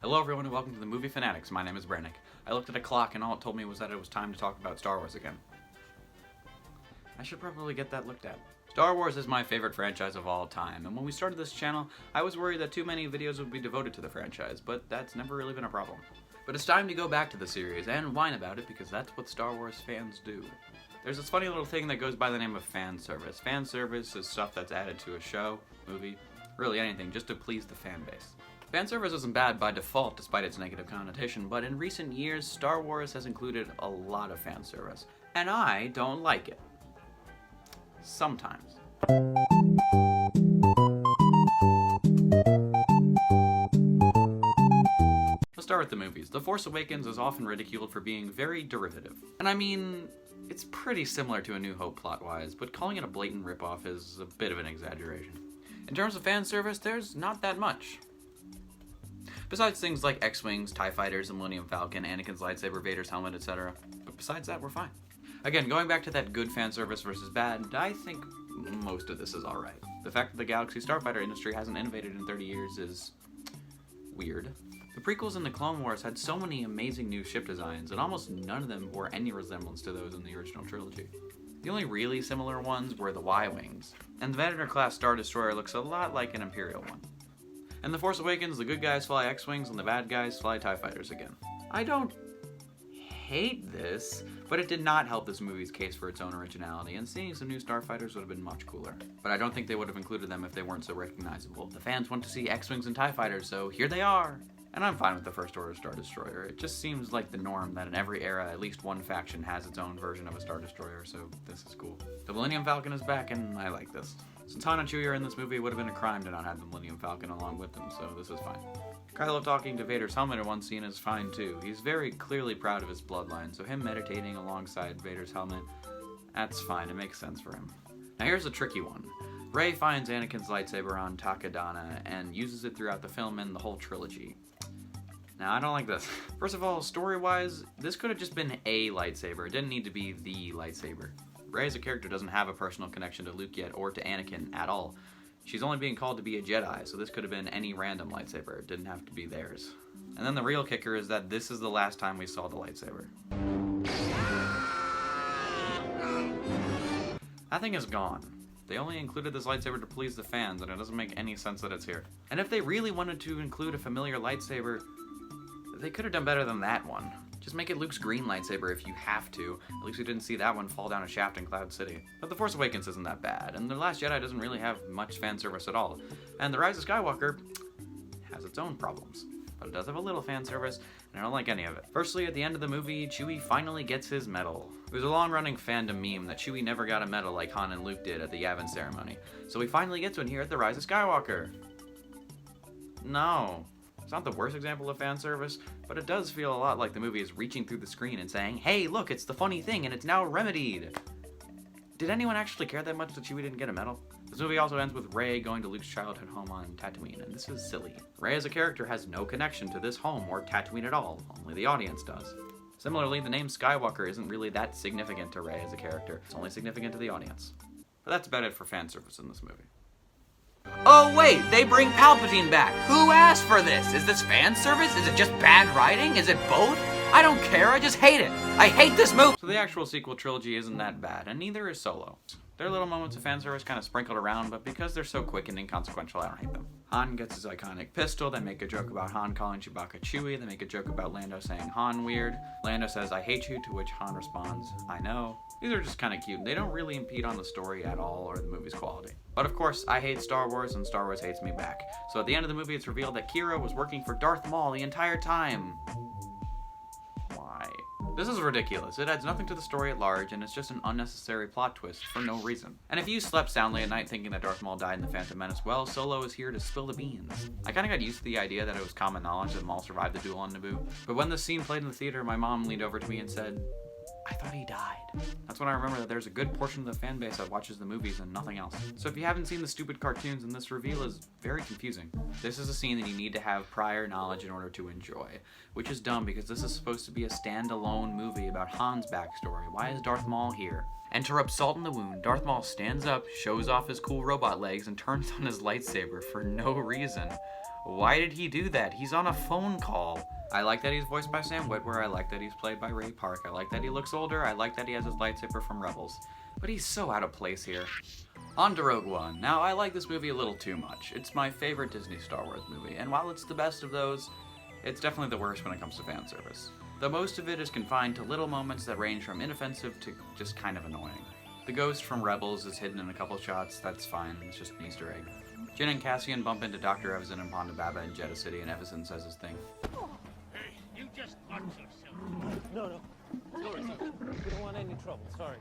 Hello everyone and welcome to the Movie Fanatics. My name is Brannock. I looked at a clock and all it told me was that it was time to talk about Star Wars again. I should probably get that looked at. Star Wars is my favorite franchise of all time, and when we started this channel, I was worried that too many videos would be devoted to the franchise, but that's never really been a problem. But it's time to go back to the series and whine about it because that's what Star Wars fans do. There's this funny little thing that goes by the name of fan service. Fan service is stuff that's added to a show, movie, really anything, just to please the fan base. Fan service isn't bad by default despite its negative connotation, but in recent years, Star Wars has included a lot of fan service, and I don't like it. Sometimes. Let's start with the movies. The Force Awakens is often ridiculed for being very derivative. And I mean, it's pretty similar to A New Hope plot-wise, but calling it a blatant ripoff is a bit of an exaggeration. In terms of fan service, there's not that much. Besides things like X-Wings, TIE Fighters, the Millennium Falcon, Anakin's lightsaber, Vader's helmet, etc. But besides that, we're fine. Again, going back to that good fan service versus bad, I think most of this is alright. The fact that the Galaxy Starfighter industry hasn't innovated in 30 years is weird. The prequels and the Clone Wars had so many amazing new ship designs, and almost none of them bore any resemblance to those in the original trilogy. The only really similar ones were the Y-Wings, and the Venator-class Star Destroyer looks a lot like an Imperial one. In The Force Awakens, the good guys fly X-Wings and the bad guys fly TIE Fighters again. I don't hate this, but it did not help this movie's case for its own originality, and seeing some new starfighters would have been much cooler. But I don't think they would have included them if they weren't so recognizable. The fans want to see X-Wings and TIE Fighters, so here they are! And I'm fine with the First Order Star Destroyer. It just seems like the norm that in every era, at least one faction has its own version of a Star Destroyer, so this is cool. The Millennium Falcon is back, and I like this. Since Han and Chewie are in this movie, it would have been a crime to not have the Millennium Falcon along with them, so this is fine. Kylo talking to Vader's helmet in one scene is fine too. He's very clearly proud of his bloodline, so him meditating alongside Vader's helmet, that's fine, it makes sense for him. Now here's a tricky one. Rey finds Anakin's lightsaber on Takadana and uses it throughout the film and the whole trilogy. Now, I don't like this. First of all, story-wise, this could have just been a lightsaber. It didn't need to be the lightsaber. Rey as a character doesn't have a personal connection to Luke yet, or to Anakin at all. She's only being called to be a Jedi, so this could have been any random lightsaber. It didn't have to be theirs. And then the real kicker is that this is the last time we saw the lightsaber. That thing is gone. They only included this lightsaber to please the fans, and it doesn't make any sense that it's here. And if they really wanted to include a familiar lightsaber, they could have done better than that one. Just make it Luke's green lightsaber if you have to. At least we didn't see that one fall down a shaft in Cloud City. But The Force Awakens isn't that bad, and The Last Jedi doesn't really have much fan service at all. And The Rise of Skywalker has its own problems. But it does have a little fan service, and I don't like any of it. Firstly, at the end of the movie, Chewie finally gets his medal. There's a long-running fandom meme that Chewie never got a medal like Han and Luke did at the Yavin ceremony. So we finally get one here at The Rise of Skywalker. No. It's not the worst example of fan service, but it does feel a lot like the movie is reaching through the screen and saying, hey, look, it's the funny thing, and it's now remedied. Did anyone actually care that much that Chewie didn't get a medal? This movie also ends with Rey going to Luke's childhood home on Tatooine, and this is silly. Rey as a character has no connection to this home or Tatooine at all, only the audience does. Similarly, the name Skywalker isn't really that significant to Rey as a character, it's only significant to the audience. But that's about it for fan service in this movie. Oh wait, they bring Palpatine back. Who asked for this? Is this fan service? Is it just bad writing? Is it both? I don't care, I just hate it. I hate this movie! So the actual sequel trilogy isn't that bad, and neither is Solo. There are little moments of fan service kind of sprinkled around, but because they're so quick and inconsequential, I don't hate them. Han gets his iconic pistol, they make a joke about Han calling Chewbacca Chewie, they make a joke about Lando saying Han weird. Lando says, I hate you, to which Han responds, I know. These are just kind of cute, and they don't really impede on the story at all or the movie's quality. But of course, I hate Star Wars, and Star Wars hates me back. So at the end of the movie, it's revealed that Kira was working for Darth Maul the entire time. Why? This is ridiculous. It adds nothing to the story at large, and it's just an unnecessary plot twist for no reason. And if you slept soundly at night thinking that Darth Maul died in The Phantom Menace, well, Solo is here to spill the beans. I kinda got used to the idea that it was common knowledge that Maul survived the duel on Naboo, but when the scene played in the theater, my mom leaned over to me and said, I thought he died. That's when I remember that there's a good portion of the fan base that watches the movies and nothing else. So if you haven't seen the stupid cartoons, then this reveal is very confusing. This is a scene that you need to have prior knowledge in order to enjoy, which is dumb because this is supposed to be a standalone movie about Han's backstory. Why is Darth Maul here? And to rub salt in the wound, Darth Maul stands up, shows off his cool robot legs, and turns on his lightsaber for no reason. Why did he do that? He's on a phone call. I like that he's voiced by Sam Witwer. I like that he's played by Ray Park. I like that he looks older. I like that he has his lightsaber from Rebels. But he's so out of place here. On to Rogue One. Now, I like this movie a little too much. It's my favorite Disney Star Wars movie, and while it's the best of those, it's definitely the worst when it comes to fan service. Though most of it is confined to little moments that range from inoffensive to just kind of annoying. The ghost from Rebels is hidden in a couple shots, that's fine, it's just an Easter egg. Jyn and Cassian bump into Dr. Evazan and Ponda Baba in Jeddah City, and Evazan says his thing. Hey, you just watch yourself. No. Sorry, we don't want any trouble, sorry.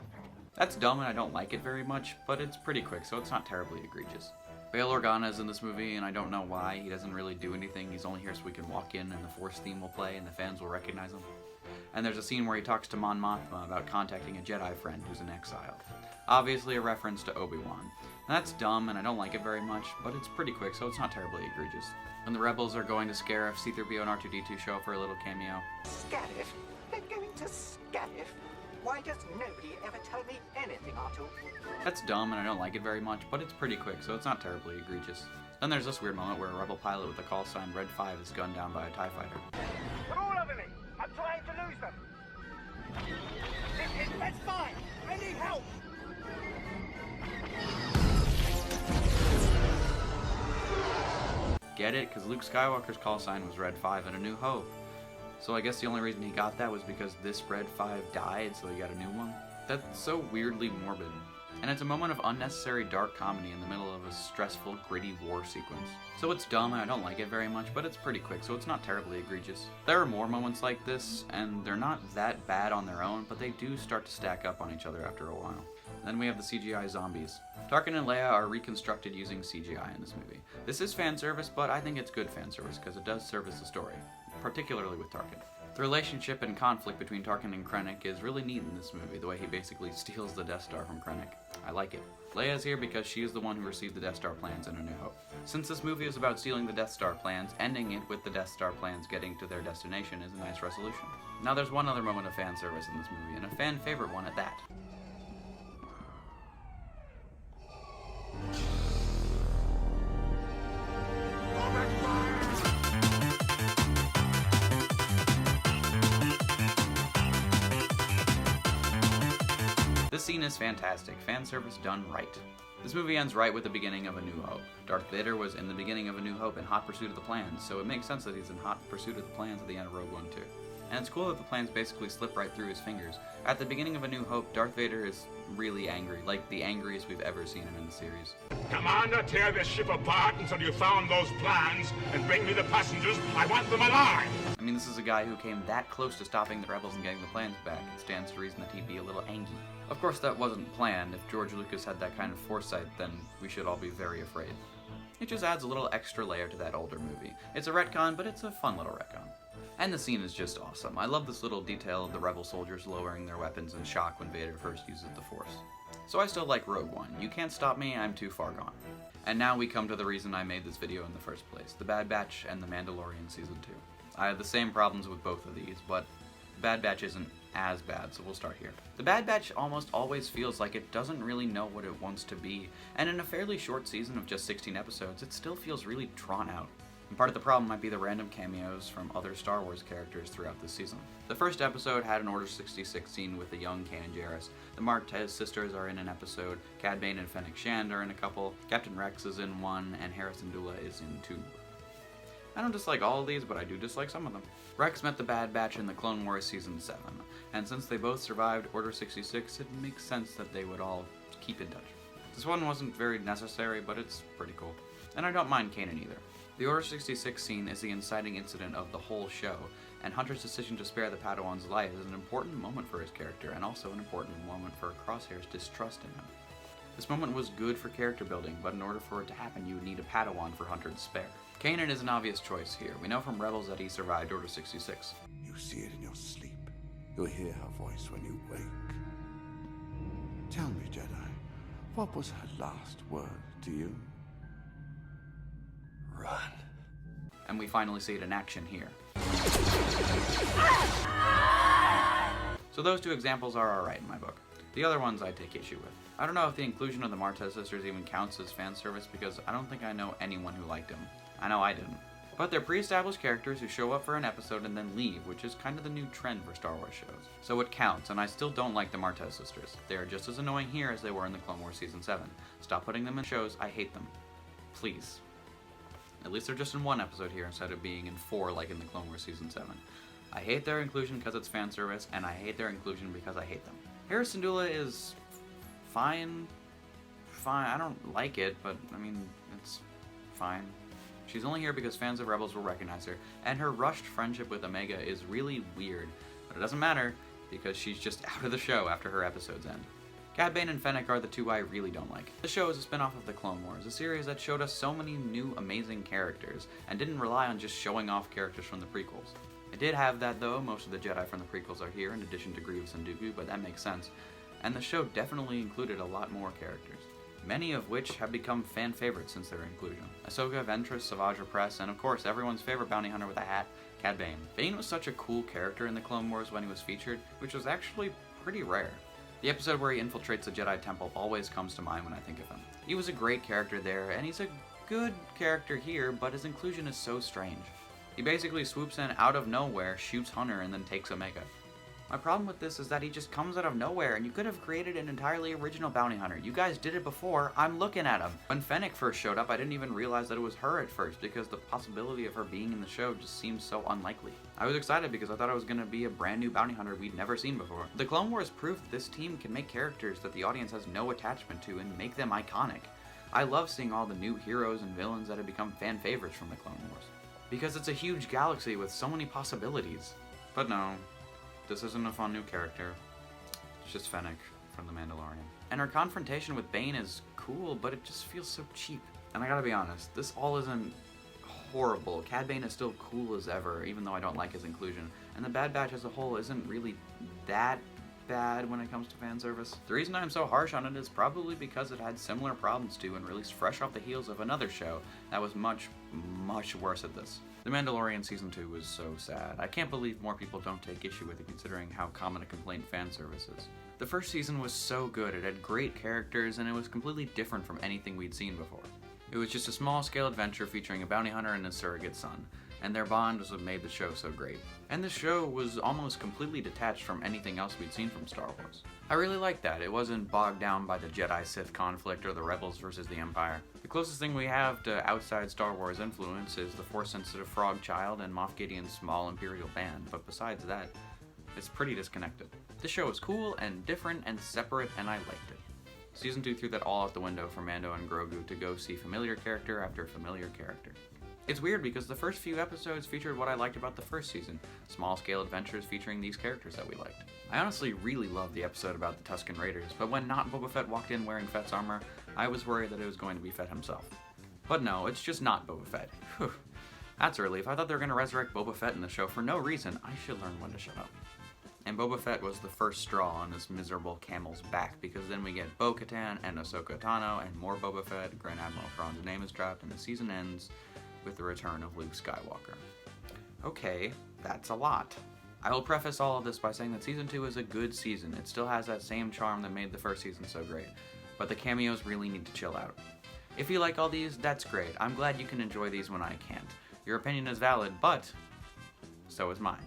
That's dumb and I don't like it very much, but it's pretty quick, so it's not terribly egregious. Bail Organa is in this movie, and I don't know why. He doesn't really do anything. He's only here so we can walk in and the Force theme will play and the fans will recognize him. And there's a scene where he talks to Mon Mothma about contacting a Jedi friend who's in exile. Obviously a reference to Obi-Wan. And that's dumb and I don't like it very much, but it's pretty quick, so it's not terribly egregious. When the rebels are going to Scarif, C-3PO and R2-D2 show up for a little cameo. Scarif? They're going to Scarif? Why does nobody ever tell me anything, R2? That's dumb and I don't like it very much, but it's pretty quick, so it's not terribly egregious. Then there's this weird moment where a rebel pilot with the call sign Red 5 is gunned down by a TIE fighter. They're all over me! I'm trying to lose them! It's Red 5! I need help! Get it? Because Luke Skywalker's call sign was Red 5 in A New Hope. So I guess the only reason he got that was because this Red 5 died, so he got a new one? That's so weirdly morbid. And it's a moment of unnecessary dark comedy in the middle of a stressful, gritty war sequence. So it's dumb and I don't like it very much, but it's pretty quick, so it's not terribly egregious. There are more moments like this, and they're not that bad on their own, but they do start to stack up on each other after a while. Then we have the CGI zombies. Tarkin and Leia are reconstructed using CGI in this movie. This is fan service, but I think it's good fan service because it does service the story, particularly with Tarkin. The relationship and conflict between Tarkin and Krennic is really neat in this movie, the way he basically steals the Death Star from Krennic. I like it. Leia's here because she is the one who received the Death Star plans in A New Hope. Since this movie is about stealing the Death Star plans, ending it with the Death Star plans getting to their destination is a nice resolution. Now there's one other moment of fan service in this movie, and a fan favorite one at that. This scene is fantastic, fan service done right. This movie ends right with the beginning of A New Hope. Darth Vader was in the beginning of A New Hope in hot pursuit of the plans, so it makes sense that he's in hot pursuit of the plans at the end of Rogue One too. And it's cool that the plans basically slip right through his fingers. At the beginning of A New Hope, Darth Vader is really angry, like the angriest we've ever seen him in the series. Commander, tear this ship apart until you found those plans and bring me the passengers. I want them alive! I mean, this is a guy who came that close to stopping the rebels and getting the plans back. It stands to reason that he'd be a little angry. Of course, that wasn't planned. If George Lucas had that kind of foresight, then we should all be very afraid. It just adds a little extra layer to that older movie. It's a retcon, but it's a fun little retcon. And the scene is just awesome. I love this little detail of the rebel soldiers lowering their weapons in shock when Vader first uses the Force. So I still like Rogue One. You can't stop me, I'm too far gone. And now we come to the reason I made this video in the first place, The Bad Batch and The Mandalorian Season 2. I have the same problems with both of these, but The Bad Batch isn't as bad, so we'll start here. The Bad Batch almost always feels like it doesn't really know what it wants to be, and in a fairly short season of just 16 episodes, it still feels really drawn out. And part of the problem might be the random cameos from other Star Wars characters throughout the season. The first episode had an Order 66 scene with the young Kanan Jarrus. The Martian Sisters are in an episode, Cad Bane and Fennick Shand are in a couple, Captain Rex is in one, and Harrison Dula is in two. I don't dislike all of these, but I do dislike some of them. Rex met the Bad Batch in the Clone Wars Season 7, and since they both survived Order 66, it makes sense that they would all keep in touch. This one wasn't very necessary, but it's pretty cool. And I don't mind Kanan either. The Order 66 scene is the inciting incident of the whole show, and Hunter's decision to spare the Padawan's life is an important moment for his character, and also an important moment for Crosshair's distrust in him. This moment was good for character building, but in order for it to happen, you would need a Padawan for Hunter to spare. Kanan is an obvious choice here. We know from Rebels that he survived Order 66. You see it in your sleep. You'll hear her voice when you wake. Tell me, Jedi, what was her last word to you? Run. And we finally see it in action here. So those two examples are alright in my book. The other ones I take issue with. I don't know if the inclusion of the Martian Sisters even counts as fan service because I don't think I know anyone who liked him. I know I didn't. But they're pre-established characters who show up for an episode and then leave, which is kind of the new trend for Star Wars shows. So it counts, and I still don't like the Martian Sisters. They are just as annoying here as they were in the Clone Wars Season 7. Stop putting them in shows, I hate them. Please. At least they're just in one episode here instead of being in 4 like in the Clone Wars Season 7. I hate their inclusion because it's fan service, and I hate their inclusion because I hate them. Hera Syndulla is fine. I don't like it, but I mean, it's fine. She's only here because fans of Rebels will recognize her, and her rushed friendship with Omega is really weird, but it doesn't matter because she's just out of the show after her episodes end. Cad Bane and Fennick are the two I really don't like. The show is a spin-off of the Clone Wars, a series that showed us so many new amazing characters, and didn't rely on just showing off characters from the prequels. It did have that though, most of the Jedi from the prequels are here in addition to Grievous and Dooku, but that makes sense, and the show definitely included a lot more characters, many of which have become fan favorites since their inclusion. Ahsoka, Ventress, Savage Opress, and of course everyone's favorite bounty hunter with a hat, Cad Bane. Bane was such a cool character in the Clone Wars when he was featured, which was actually pretty rare. The episode where he infiltrates the Jedi Temple always comes to mind when I think of him. He was a great character there, and he's a good character here, but his inclusion is so strange. He basically swoops in out of nowhere, shoots Hunter, and then takes Omega. My problem with this is that he just comes out of nowhere, and you could have created an entirely original bounty hunter. You guys did it before, I'm looking at him. When Fennick first showed up, I didn't even realize that it was her at first, because the possibility of her being in the show just seems so unlikely. I was excited because I thought it was going to be a brand new bounty hunter we'd never seen before. The Clone Wars proved this team can make characters that the audience has no attachment to and make them iconic. I love seeing all the new heroes and villains that have become fan favorites from the Clone Wars, because it's a huge galaxy with so many possibilities. But no. This isn't a fun new character. It's just Fennick from The Mandalorian. And her confrontation with Bane is cool, but it just feels so cheap. And I gotta be honest, this all isn't horrible. Cad Bane is still cool as ever, even though I don't like his inclusion. And the Bad Batch as a whole isn't really that bad when it comes to fan service. The reason I'm so harsh on it is probably because it had similar problems to and released fresh off the heels of another show that was much, much worse at this. The Mandalorian Season 2 was so sad. I can't believe more people don't take issue with it considering how common a complaint fan service is. The first season was so good, it had great characters, and it was completely different from anything we'd seen before. It was just a small-scale adventure featuring a bounty hunter and his surrogate son, and their bond was what made the show so great. And the show was almost completely detached from anything else we'd seen from Star Wars. I really liked that. It wasn't bogged down by the Jedi-Sith conflict or the Rebels versus the Empire. The closest thing we have to outside Star Wars influence is the Force-sensitive Frog Child and Moff Gideon's small Imperial band, but besides that, it's pretty disconnected. This show is cool and different and separate, and I liked it. Season 2 threw that all out the window for Mando and Grogu to go see familiar character after familiar character. It's weird because the first few episodes featured what I liked about the first season, small-scale adventures featuring these characters that we liked. I honestly really loved the episode about the Tusken Raiders, but when not Boba Fett walked in wearing Fett's armor, I was worried that it was going to be Fett himself. But no, it's just not Boba Fett. Whew. That's a relief. I thought they were going to resurrect Boba Fett in the show for no reason. I should learn when to shut up. And Boba Fett was the first straw on this miserable camel's back, because then we get Bo-Katan and Ahsoka Tano and more Boba Fett. Grand Admiral Thrawn's name is dropped, and the season ends with the return of Luke Skywalker. Okay, that's a lot. I will preface all of this by saying that Season 2 is a good season. It still has that same charm that made the first season so great, but the cameos really need to chill out. If you like all these, that's great. I'm glad you can enjoy these when I can't. Your opinion is valid, but so is mine.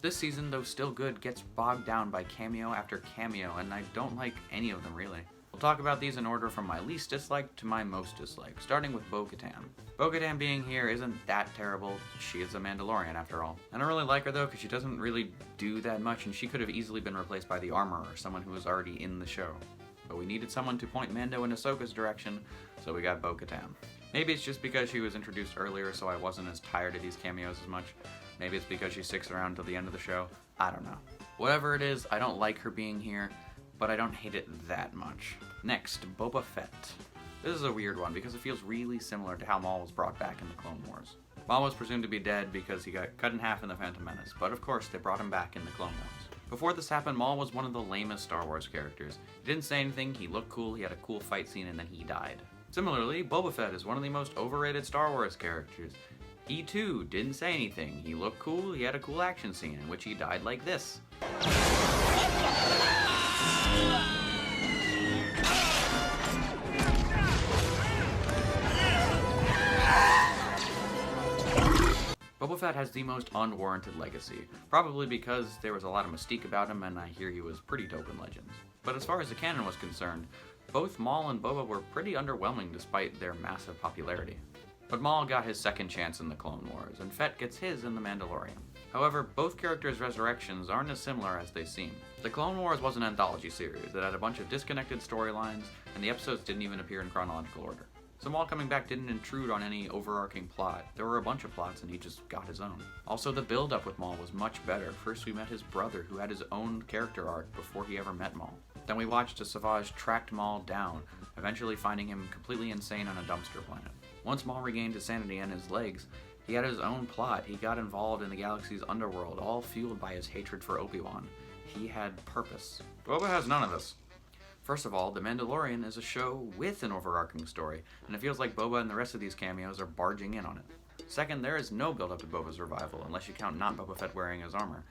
This season, though still good, gets bogged down by cameo after cameo, and I don't like any of them really. We'll talk about these in order from my least disliked to my most disliked, starting with Bo-Katan. Bo-Katan being here isn't that terrible. She is a Mandalorian after all. I don't really like her though because she doesn't really do that much, and she could have easily been replaced by the Armorer, someone who was already in the show. But we needed someone to point Mando and Ahsoka's direction, so we got Bo-Katan. Maybe it's just because she was introduced earlier so I wasn't as tired of these cameos as much. Maybe it's because she sticks around till the end of the show. I don't know. Whatever it is, I don't like her being here, but I don't hate it that much. Next, Boba Fett. This is a weird one because it feels really similar to how Maul was brought back in the Clone Wars. Maul was presumed to be dead because he got cut in half in the Phantom Menace, but of course they brought him back in the Clone Wars. Before this happened, Maul was one of the lamest Star Wars characters. He didn't say anything, he looked cool, he had a cool fight scene, and then he died. Similarly, Boba Fett is one of the most overrated Star Wars characters. He too didn't say anything, he looked cool, he had a cool action scene in which he died like this. Boba Fett has the most unwarranted legacy, probably because there was a lot of mystique about him and I hear he was pretty dope in Legends. But as far as the canon was concerned, both Maul and Boba were pretty underwhelming despite their massive popularity. But Maul got his second chance in the Clone Wars, and Fett gets his in The Mandalorian. However, both characters' resurrections aren't as similar as they seem. The Clone Wars was an anthology series that had a bunch of disconnected storylines, and the episodes didn't even appear in chronological order. So Maul coming back didn't intrude on any overarching plot. There were a bunch of plots and he just got his own. Also, the build-up with Maul was much better. First we met his brother, who had his own character arc before he ever met Maul. Then we watched as Savage tracked Maul down, eventually finding him completely insane on a dumpster planet. Once Maul regained his sanity and his legs, he had his own plot. He got involved in the galaxy's underworld, all fueled by his hatred for Obi-Wan. He had purpose. Boba has none of this. First of all, The Mandalorian is a show with an overarching story, and it feels like Boba and the rest of these cameos are barging in on it. Second, there is no build-up to Boba's revival, unless you count not Boba Fett wearing his armor.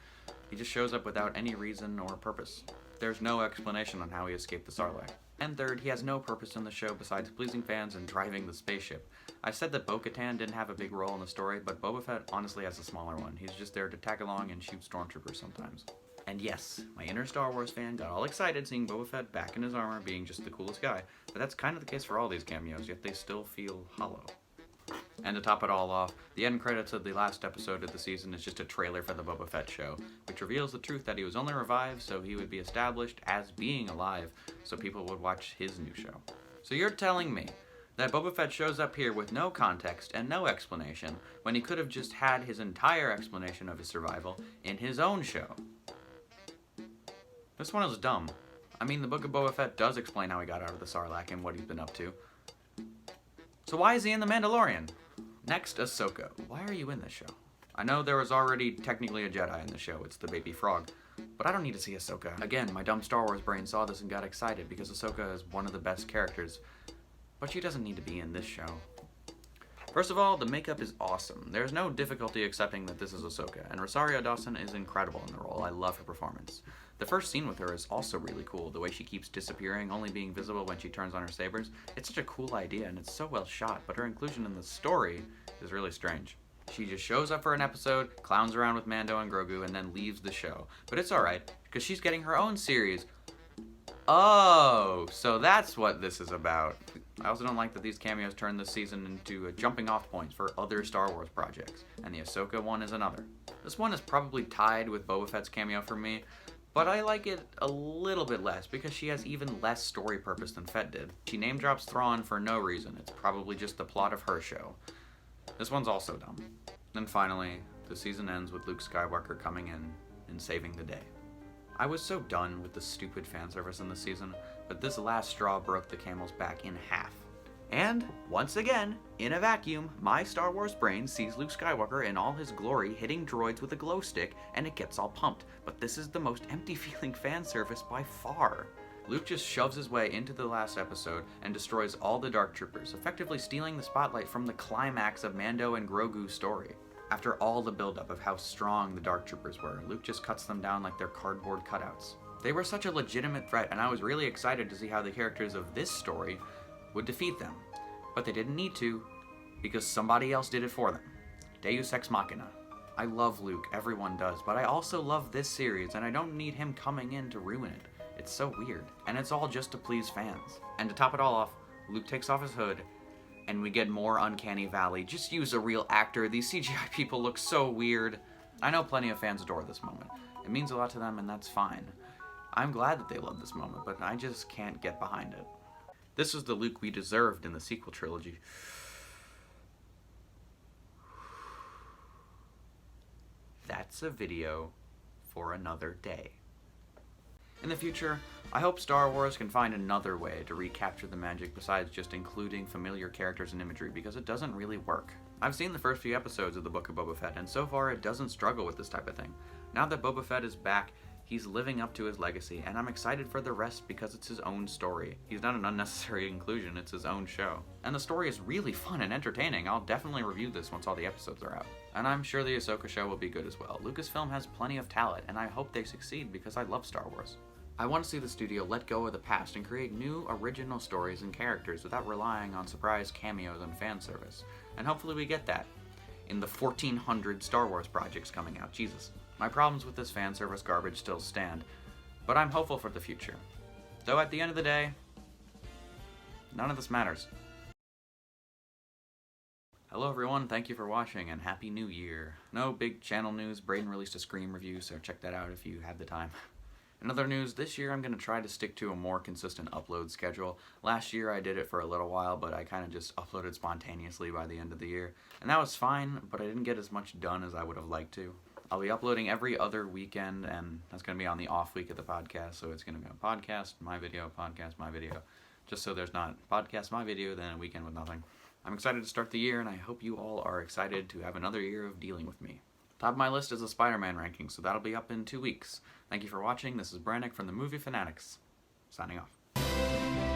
He just shows up without any reason or purpose. There's no explanation on how he escaped the Sarlacc. And third, he has no purpose in the show besides pleasing fans and driving the spaceship. I said that Bo-Katan didn't have a big role in the story, but Boba Fett honestly has a smaller one. He's just there to tag along and shoot stormtroopers sometimes. And yes, my inner Star Wars fan got all excited seeing Boba Fett back in his armor being just the coolest guy, but that's kind of the case for all these cameos, yet they still feel hollow. And to top it all off, the end credits of the last episode of the season is just a trailer for the Boba Fett show, which reveals the truth that he was only revived so he would be established as being alive, so people would watch his new show. So you're telling me that Boba Fett shows up here with no context and no explanation, when he could have just had his entire explanation of his survival in his own show? This one is dumb. I mean, the Book of Boba Fett does explain how he got out of the Sarlacc and what he's been up to. So why is he in The Mandalorian? Next, Ahsoka. Why are you in this show? I know there was already technically a Jedi in the show, it's the baby frog, but I don't need to see Ahsoka. Again, my dumb Star Wars brain saw this and got excited because Ahsoka is one of the best characters, but she doesn't need to be in this show. First of all, the makeup is awesome. There's no difficulty accepting that this is Ahsoka, and Rosario Dawson is incredible in the role. I love her performance. The first scene with her is also really cool, the way she keeps disappearing, only being visible when she turns on her sabers. It's such a cool idea, and it's so well shot, but her inclusion in the story is really strange. She just shows up for an episode, clowns around with Mando and Grogu, and then leaves the show. But it's alright, because she's getting her own series. Oh, so that's what this is about. I also don't like that these cameos turn this season into a jumping off points for other Star Wars projects, and the Ahsoka one is another. This one is probably tied with Boba Fett's cameo for me, but I like it a little bit less because she has even less story purpose than Fett did. She name drops Thrawn for no reason. It's probably just the plot of her show. This one's also dumb. Then finally, the season ends with Luke Skywalker coming in and saving the day. I was so done with the stupid fan service in this season, but this last straw broke the camel's back in half. And, once again, in a vacuum, my Star Wars brain sees Luke Skywalker in all his glory hitting droids with a glow stick, and it gets all pumped. But this is the most empty-feeling fan service by far. Luke just shoves his way into the last episode and destroys all the Dark Troopers, effectively stealing the spotlight from the climax of Mando and Grogu's story. After all the buildup of how strong the Dark Troopers were, Luke just cuts them down like they're cardboard cutouts. They were such a legitimate threat, and I was really excited to see how the characters of this story would defeat them. But they didn't need to, because somebody else did it for them. Deus Ex Machina. I love Luke, everyone does, but I also love this series, and I don't need him coming in to ruin it. It's so weird, and it's all just to please fans. And to top it all off, Luke takes off his hood, and we get more Uncanny Valley. Just use a real actor. These CGI people look so weird. I know plenty of fans adore this moment. It means a lot to them, and that's fine. I'm glad that they love this moment, but I just can't get behind it. This is the Luke we deserved in the sequel trilogy. That's a video for another day. In the future, I hope Star Wars can find another way to recapture the magic besides just including familiar characters and imagery, because it doesn't really work. I've seen the first few episodes of the Book of Boba Fett, and so far it doesn't struggle with this type of thing. Now that Boba Fett is back, he's living up to his legacy, and I'm excited for the rest because it's his own story. He's not an unnecessary inclusion, it's his own show. And the story is really fun and entertaining. I'll definitely review this once all the episodes are out. And I'm sure the Ahsoka show will be good as well. Lucasfilm has plenty of talent, and I hope they succeed because I love Star Wars. I want to see the studio let go of the past and create new, original stories and characters without relying on surprise cameos and fan service. And hopefully we get that. in the 1,400 Star Wars projects coming out. Jesus. My problems with this fan service garbage still stand, but I'm hopeful for the future. Though at the end of the day, none of this matters. Hello everyone, thank you for watching, and Happy New Year. No big channel news, Braden released a Scream review, so check that out if you have the time. In other news, this year I'm going to try to stick to a more consistent upload schedule. Last year I did it for a little while, but I kind of just uploaded spontaneously by the end of the year. And that was fine, but I didn't get as much done as I would have liked to. I'll be uploading every other weekend, and that's going to be on the off week of the podcast, so it's going to be a podcast, my video, just so there's not podcast, my video, then a weekend with nothing. I'm excited to start the year, and I hope you all are excited to have another year of dealing with me. Top of my list is a Spider-Man ranking, so that'll be up in 2 weeks. Thank you for watching. This is Brannock from the Movie Fanatics, signing off.